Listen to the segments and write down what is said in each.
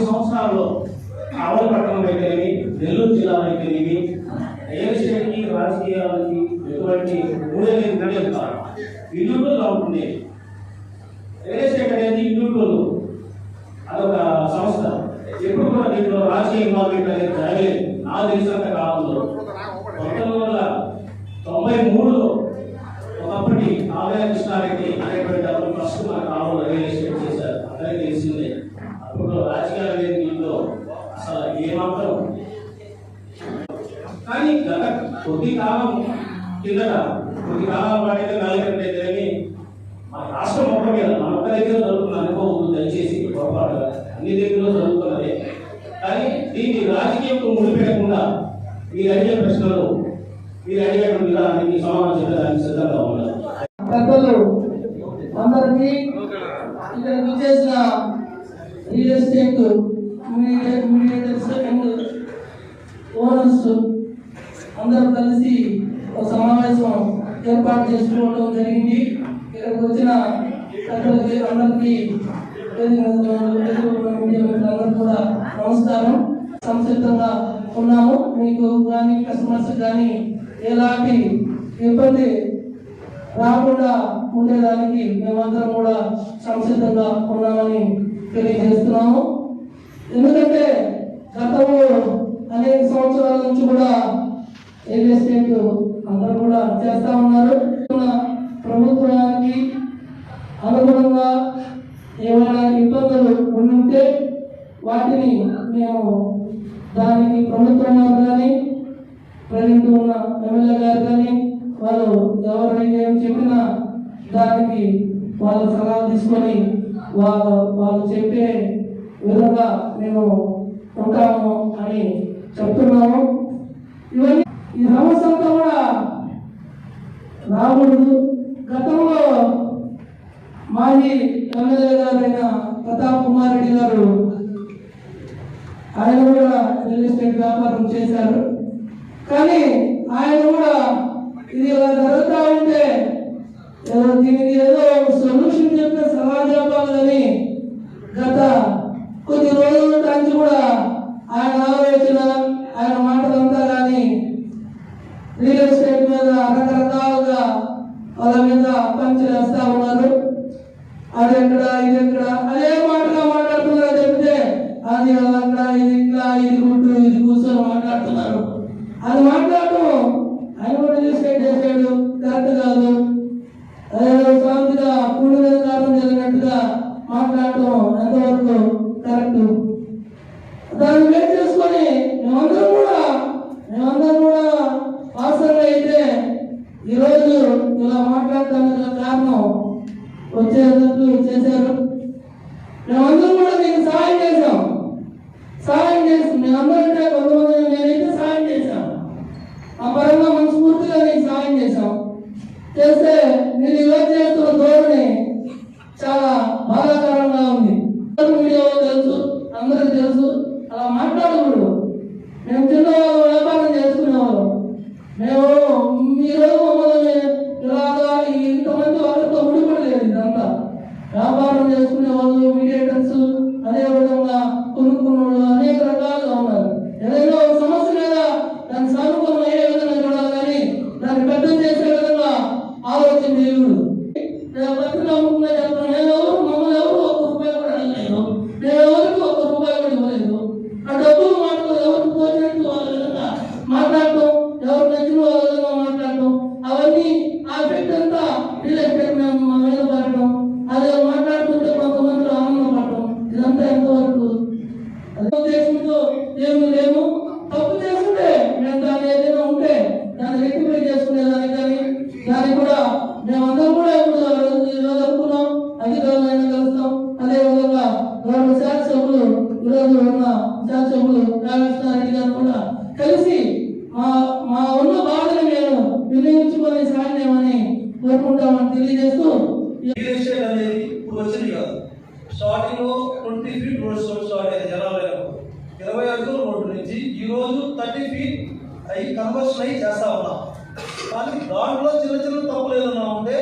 సంవత్సరాల్లో ఆవలపట్నం అయితేనేమి, నెల్లూరు జిల్లా అయితేనేమి, రియల్ ఎస్టేట్కి రాజకీయాలకి ఎటువంటి మూడేది కాదు, ఇండివిజువల్గా ఉంటుంది. రియల్ ఎస్టేట్ అనేది ఇండివిజువల్, అదొక సంస్థ. ఎప్పుడు కూడా దీంట్లో రాజకీయ ఇన్వాల్వ్మెంట్ అనేది జరగలేదు. నాకు తెలిసినంత కాలంలో 1993లో ఒకప్పటి ఆదాయ కృష్ణారెడ్డి అనేటువంటి అతను ఫస్ట్ మన కాలంలో రియల్ ఎస్టేట్ చేశారు. అందరికీ తెలిసిందే. అప్పుడు రాజకీయాలు అనేది దీంట్లో అసలు ఏమాత్రం. కానీ గత కొద్ది కాలం కిందట, కొద్ది కాలం వాటితో కాలేదంటేనేమి మన రాష్ట్రం మొత్తం మీద మన ఒక్క దగ్గర జరుగుతున్న అనుభవం దయచేసి పొరపాటుగా అన్ని దగ్గరలో జరుగుతున్నదే. కానీ దీన్ని రాజకీయంతో ముడిపెట్టకుండా మీరు అడిగే ప్రశ్నలు, మీరు అడిగేటువంటి విధానానికి సమాధానం చెప్పడానికి సిద్ధంగా ఉన్నారు. పెద్దలు అందరికీ, ఇక్కడ విచ్చేసిన real estate mediators and owners అందరూ కలిసి ఒక సమావేశం ఏర్పాటు చేసుకోవడం జరిగింది. ఇక్కడికి వచ్చిన పెద్దలకి అందరికీ అందరూ కూడా నమస్కారం. సంసిద్ధంగా ఉన్నాము. మీకు కానీ కస్టమర్స్ కానీ ఎలాంటి ఇబ్బంది రాకుండా ఉండేదానికి మేమందరం కూడా సంసిద్ధంగా ఉన్నామని తెలియజేస్తున్నాము. ఎందుకంటే గతంలో అనేక సంవత్సరాల నుంచి కూడా రియల్ ఎస్టేట్ అందరూ కూడా చేస్తూ ఉన్నారు. ప్రభుత్వానికి అనుగుణంగా ఏమైనా ఇబ్బందులు ఉంటే వాటిని మేము దానికి ప్రభుత్వం వారు కానీ, ప్రజెంట్ ఉన్న ఎమ్మెల్యే గారు కానీ, వాళ్ళు ఎవరైనా ఏం చెప్పినా దానికి వాళ్ళ సలహా తీసుకొని వాళ్ళు చెప్పే విధంగా మేము ఉంటాము అని చెప్తున్నాము. ఇవన్నీ ఈ సమస్య అంతా కూడా రాకూడదు. గతంలో మాజీ ఎమ్మెల్యే గారైన ప్రతాప్ కుమార్ రెడ్డి గారు ఆయన కూడా రియల్ ఎస్టేట్ వ్యాపారం చేశారు. కానీ ఆయన కూడా ఇది ఇలా జరుగుతూ ఉంటే దీనికి ఏదో సొల్యూషన్ చెప్పే సలహా చెప్పాలని గత కొద్ది రోజుల నుంచి కూడా ఆయన ఆలోచన, ఆయన మాటలంతా కానీ రియల్ ఎస్టేట్ మీద రకరకాలుగా వాళ్ళ మీద పంచులు వేస్తా ఉన్నారు. అది ఎక్కడ, ఇది ఎక్కడ, అదే మాటగా మాట్లాడుతున్నారు చెప్తే అది అక్కడ, ఇది ఇక్కడ, ఇది గుట్టు, ఇది కూర్చొని మాట్లాడుతున్నారు. అది మాట్లాడటం ఆయన కూడా రిజిస్ట్రేట్ చేసాడు, కరెక్ట్ కాదు. అదే శాంతిగా కూడిన కారణం జరిగినట్టుగా మాట్లాడటం ఎంతవరకు కరెక్ట్. దాన్ని వేట్ చేసుకొని మేమందరం కూడా వాస్తవంగా అయితే ఈరోజు ఇలా మాట్లాడటానికి కారణం వచ్చేటట్లు చేశారు. మేమందరం కూడా మీకు సహాయం చేశాం. మేమందరంటే కొంతమంది నేనైతే సహాయం చేశాం. ఆ పరంగా మనస్ఫూర్తిగా మీకు సహాయం చేశాం. చేస్తే మీరు ఈరోజు చేస్తున్న ధోరణి చాలా బాధాకరంగా ఉంది. మీడియాలో తెలుసు, అందరికి తెలుసు. అలా మాట్లాడకూడదు. మేము చిన్నవాళ్ళు వ్యాపారం చేసుకునేవాళ్ళం. మేము ఈరోజు మమ్మల్ని ఇలాగా ఇంతమంది వాళ్ళతో ముడిపడలేదు. ఇదంతా వ్యాపారం చేసుకునే వాళ్ళు, మీడియేటర్స్, అదేవిధంగా కొనుక్కున్న అనేక రకాలుగా ఉన్నారు. ఏదైనా ఒక సమస్య లేదా దాని సానుకూలం అయ్యే విధంగా చూడాలి, కానీ దాన్ని పెద్ద చేసే విధంగా ఆలోచన చేయకూడదు. నేను బతికి నమ్ముకున్నా చెప్తాను. మమ్మల్ని ఎవరు ఒక్క రూపాయి కూడా అడగలేదు. మేము ఎవరికి ఒక్క రూపాయి కూడా ఇవ్వలేదు. ఆ డబ్బులు మాటలు ఎవరికి తోచినట్టు వాళ్ళ విధంగా మాట్లాడటం, ఎవరు నచ్చిన వాళ్ళ విధంగా మాట్లాడటం, అవన్నీ ఆ వ్యక్తి అంతా రియల్ ఎస్టేట్ మా మీద పడటం, అదే మాట్లాడుతుంటే కొంతమంది ఆనందపడటం, ఇదంతా ఎంతవరకు అదే ఉద్దేశంతో ఏమి లేము. తప్పు చేసుకుంటే మేము దాన్ని ఏదైనా ఉంటే దాన్ని రెక్టిఫై చేసుకునేదానికి కానీ దాన్ని కూడా మేమందరం కూడా ఇప్పుడు ఈరోజు అనుకున్నాం, అధికారులైనా కలుస్తాం. అదేవిధంగా గౌరవ శాసనసభ్యులు ఈరోజు ఉన్న శాసనసభ్యులు రామకృష్ణారెడ్డి గారు కూడా కలిసి మా ఉన్న బాధను మేము వినియోగించుకొని సాధ్యమని కోరుకుంటామని తెలియజేస్తూ, రియల్ ఎస్టేట్ అనేది ఇప్పుడు వచ్చింది కాదు. స్టార్టింగ్ 20 ఫీట్ రోడ్ స్టార్ట్ అయింది జనాభా 20 అడుగుల రోడ్డు నుంచి ఈ రోజు 30 ఫీట్ అవి కన్వర్షన్ అయ్యి చేస్తా ఉన్నాం. కానీ దాంట్లో చిన్న చిన్న తప్పులు ఏదైనా ఉంటే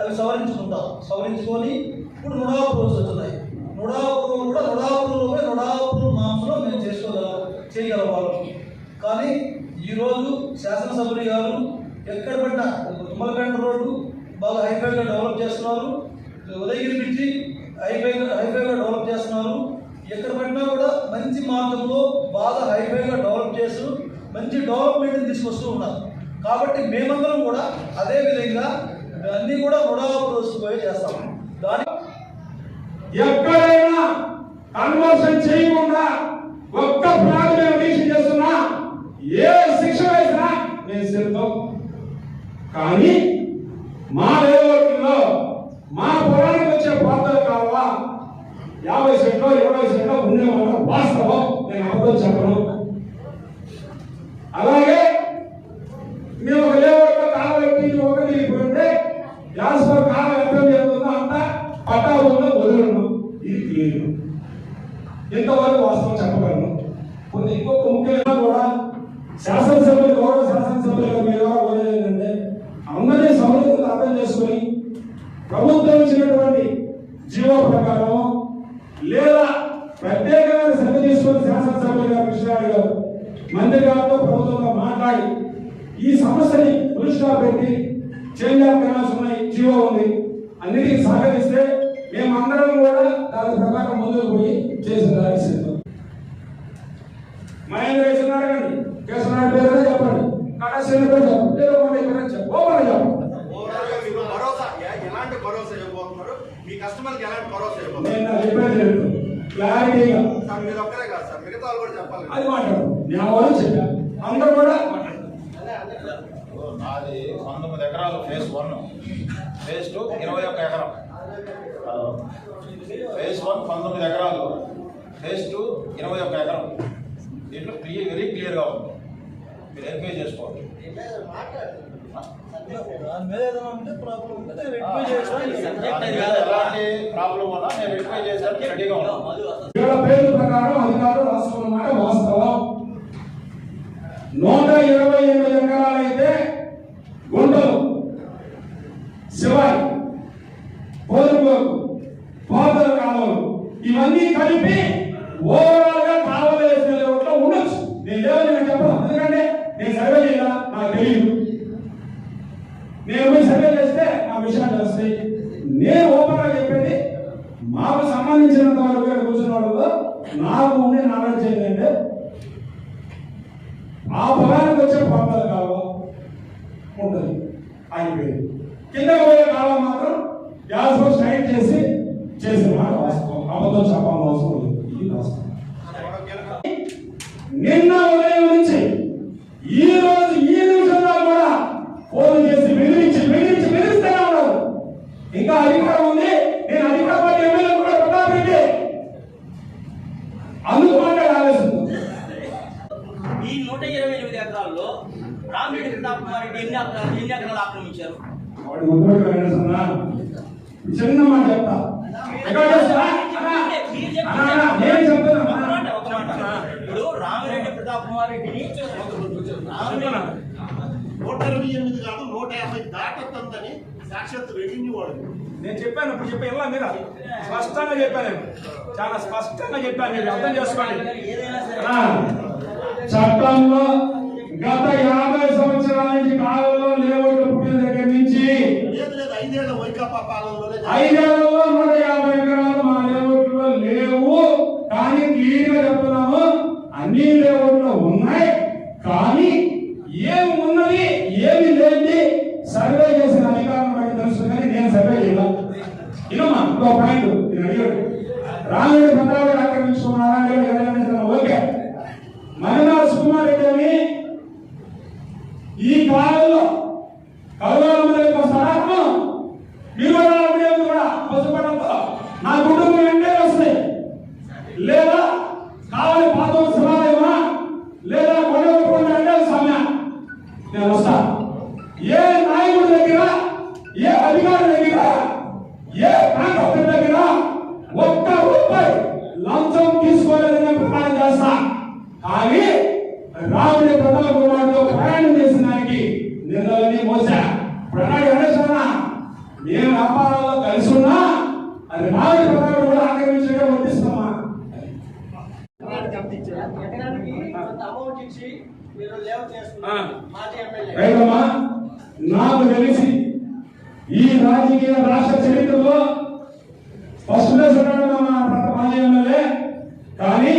అవి సవరించుకొని ఇప్పుడు నుడాపురం వస్తున్నాయి. నుడాపురం కూడా నుడాపురంలో చేయగలవారు. కానీ ఈరోజు శాసనసభ్యులు గారు ఎక్కడ పడినా తుమ్మలపేట రోడ్డు బాగా హైఫైగా డెవలప్ చేస్తున్నారు, ఉదయగిరి బ్రిడ్జి హైఫైగా డెవలప్ చేస్తున్నారు. ఎక్కడ పడినా కూడా మంచి మార్గంలో బాగా హైఫైగా డెవలప్ చేస్తూ మంచి డెవలప్మెంట్ని తీసుకొస్తూ ఉన్నారు. కాబట్టి మేమందరం కూడా అదే విధంగా అన్నీ కూడా రుణాపోయి చేస్తాం. దాని ఎక్కడైనా కన్వర్షన్ చేయకుండా ఒక్క ప్రాంతం దీక్ష చేస్తున్నా ఏ శిక్ష వేసినా నేను సిద్ధం. కానీ మా లేఅవుట్లో మా పొలానికి వచ్చే ప్రాంతాలు కావాలా 50 సెంట్లో 20 సెంట్లో ఉండేవాళ్ళ వాస్తవం, నేను అబద్ధం చెప్పను. అలాగే మేము ఒక లేఅవుట్లో కాలవెట్టి ఒకటి పోయింటే యాస్పర్ కాలం ఎంత జరుగుతుందో అంతా పట్టాభూమిలో వదులున్నాం. ఇది క్లియర్. ఎంతవరకు వాస్తవం చెప్పగలను. కొన్ని ఇంకొక ముఖ్యంగా కూడా శాసనసభ్యులు గౌరవ శాసనసభ్యులుగా మీరు కోరేది ఏంటంటే అందరినీ సౌలభ్యంగా అర్థం చేసుకుని ప్రభుత్వం ఇచ్చినటువంటి జీవో ప్రకారం లేదా ప్రత్యేకమైన శ్రద్ధ తీసుకుని శాసనసభ్యులు గారు కృష్ణారెడ్డి గారు మంత్రి గారితో ప్రభుత్వంతో మాట్లాడి ఈ సమస్యని దృష్టిలో పెట్టి చేంజ్ ఆఫ్ కెనాల్స్ ఉన్నాయి, జీవో ఉంది, అన్నిటికీ సహకరిస్తే మేమందరం కూడా దాని ప్రకారం ముందుకు పోయి చేసిన దానికి సిద్ధం. మహేంద్ర వేస్తున్నారు కానీ కేసునాడు పేరు చెప్పండి, కళాశాల పేరు చెప్పండి, లేదా మన ఇక్కడ చెప్పండి. మీ కస్టమర్కి ఎలాంటి భరోసా ఇవ్వాలి? నేను చెప్పేది క్లారిటీగా సార్ మీరు ఒక్కరే కాదు సార్, మిగతా వాళ్ళు కూడా చెప్పాలి. అది మాట్లాడు. నేను వాళ్ళు చెప్పాను, అందరూ కూడా నాది 19 ఎకరాలు ఫేజ్ 1, ఫేజ్ 2 21 ఎకరం. ఫేజ్ 1 19 ఎకరాలు, ఫేజ్ 2 21 ఎకరం. దీంట్లో వెరీ క్లియర్గా ఉంది, మీరు వెరిఫై చేసుకోవచ్చు. ఎలాంటి ప్రాబ్లం ఉన్నా నేను వెరిఫై చేశాను, రెడీగా ఉన్నాను. పేరు ప్రకారం అధికారులు రాసుకున్న మాట వాస్తవం. 128 ఎకరాలు అయితే గుంటలు, శివాయి, పోరుగోకు, పోతల కాలువలు ఇవన్నీ కలిపి ఓవరాల్ గా కావలసిన లేఅవుట్లో ఉండొచ్చు. నేను లేవని నేను చెప్పను, ఎందుకంటే నేను సర్వే చేయాల, నాకు తెలియదు. నేను పోయి సర్వే చేస్తే నా విషయాలు తెలుస్తాయి. నేను ఓపెన్ గా చెప్పేది మాకు సంబంధించినంత వరకు కూర్చున్న వాళ్ళు నాకు ఉండే నాలెడ్జ్ ఏంటంటే ఆ పొలానికి వచ్చే ప్రాంతాలు కాలువ ఉంటుంది అయిపోయింది, కింద పోయే కాలువ మాత్రం గ్యాస్ స్ట్రైట్ చేసి చేసిన మాట వాస్తవం, అబద్ధం చెప్పాలని అవసరం లేదు. ఇది వాస్తవం. నిన్న ఉదయం నుంచి ఈ రోజు ఈ నిమిషంలో కూడా ఫోన్ చేసి బెదిరిస్తూనే ఉన్నారు. ఇంకా అధికారం ఉంది, నేను అధికార పార్టీ ఎమ్మెల్యే కూడా ప్రతాప్ రెడ్డి అందుకు మాట్లాడాల్సింది. ఈ 128 ఎకరాల్లో రామిరెడ్డి ప్రతాప్ కుమార్ రెడ్డి ఎన్ని ఎకరాలు ఆక్రమించారు? వాడి ఉద్యోగ చిన్న మాట చెప్తా, నేను చెప్తున్నా. ఇప్పుడు రామిరెడ్డి ప్రతాప్ కుమార్ రెడ్డిని 128 కాదు 150 దాటొద్దని సాక్షాత్ రెవెన్యూ వాడు. నేను చెప్పాను, ఇప్పుడు చెప్పే ఇలా మీద స్పష్టంగా చెప్పాను, నేను చాలా స్పష్టంగా చెప్పాను, మీరు అర్థం చేసుకోండి. చట్టంలో గత 50 సంవత్సరాల నుంచి కాలంలో లేఅవుట్లు పుట్టిన దగ్గర నుంచి 5 ఏళ్ల వైకాపా పాలనలోనే 5 ఏళ్లలో 150 ఎకరాలు మా లేఅవుట్లో లేవు. కానీ క్లియర్ గా చెప్తున్నాము, అన్ని లేఅవుట్లో ఉన్నాయి. కానీ ఏమి ఉన్నది ఏమి లేని సర్వే చేసిన అధికారులు బట్టి తెలుసు, కానీ నేను సర్వే చేయాలి. ఇనమ్మా ఇంకో పాయింట్ నేను అడిగాడు, రామిరెడ్డి ప్రతాప్ రెడ్డి ఆక్రమించుకున్నారా ఓకే. మరినాడు సుకుమార్ రెడ్డి అని ఈ కాలంలో కరువాల మీద వస్తారా మీరు కూడా పసుపడంతో నా కుటుంబం వెంటే వస్తాయి, లేదా కావాలి పాత శివాలయమా, లేదా గొడవకుండా అంటే సమయం నేను వస్తా. ఏ నాయకుడి దగ్గర, ఏ అధికారి దగ్గర, ఏ కాంట్రాక్టర్ దగ్గర ఒక్క రూపాయి లంచం తీసుకోలేదని ప్రమాణం చేస్తా. కానీ రాముడి ప్రతాప్ కుమార్తో ప్రయాణం చేసిన దానికి నిందలని మోసా. ప్రణాళిక అనేసా నేను వ్యాపారాల్లో కలిసి ఉన్నా అది రాముడి ప్రతాప్ కూడా ఆక్రమించగా వర్తిస్తామా. ఎకరానికి కొంత అమౌంట్ ఇచ్చి మీరు లేవ చేస్తున్నారు మాజీ ఎమ్మెల్యే. రైతమ్మా, నాకు తెలిసి ఈ రాజకీయ రాష్ట్ర చరిత్రలో ఫస్ట్ ప్లేస్ ఉన్నాడు మన మాజీ ఎమ్మెల్యే. కానీ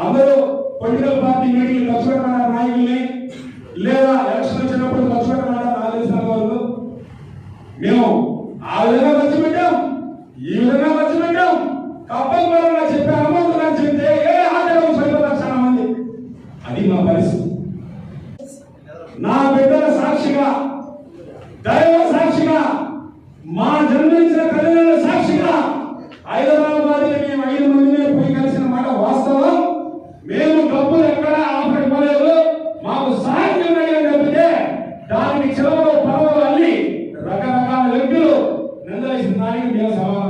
అందరూ పొలిటికల్ పార్టీ మీటింగ్ ఖర్చు పెట్టమన్నారు నాయకుల్ని, లేదా ఎలక్షన్ వచ్చినప్పుడు ఖర్చు పెట్టమన్నారు నాకు తెలిసిన వాళ్ళు. మేము ఆ విధంగా ఖర్చు పెట్టాం, ఈ విధంగా ఖర్చు పెట్టాం. కప్పల పరంగా చెప్పే అమౌంట్ నాకు చెప్తే ఏ ఆటలు సరిపోతారు చాలా మంది. అది మా పరిస్థితి. నా బిడ్డల సాక్షిగా, దైవ సాక్షిగా, మా జన్మించిన తల్లిదండ్రుల సాక్షిగా హైదరాబాద్ మేము 5 మందినే పోయి కలిసిన మాట వాస్తవం. మేము డబ్బులు ఎక్కడ ఆఫర్ ఇవ్వలేదు, మాకు సాధ్యం అయ్యేది తప్పితే దానికి చిలవలు పరవలు అల్లి రకరకాల వ్యక్తులు నిందలేసిన దానికి మేము సమాధానం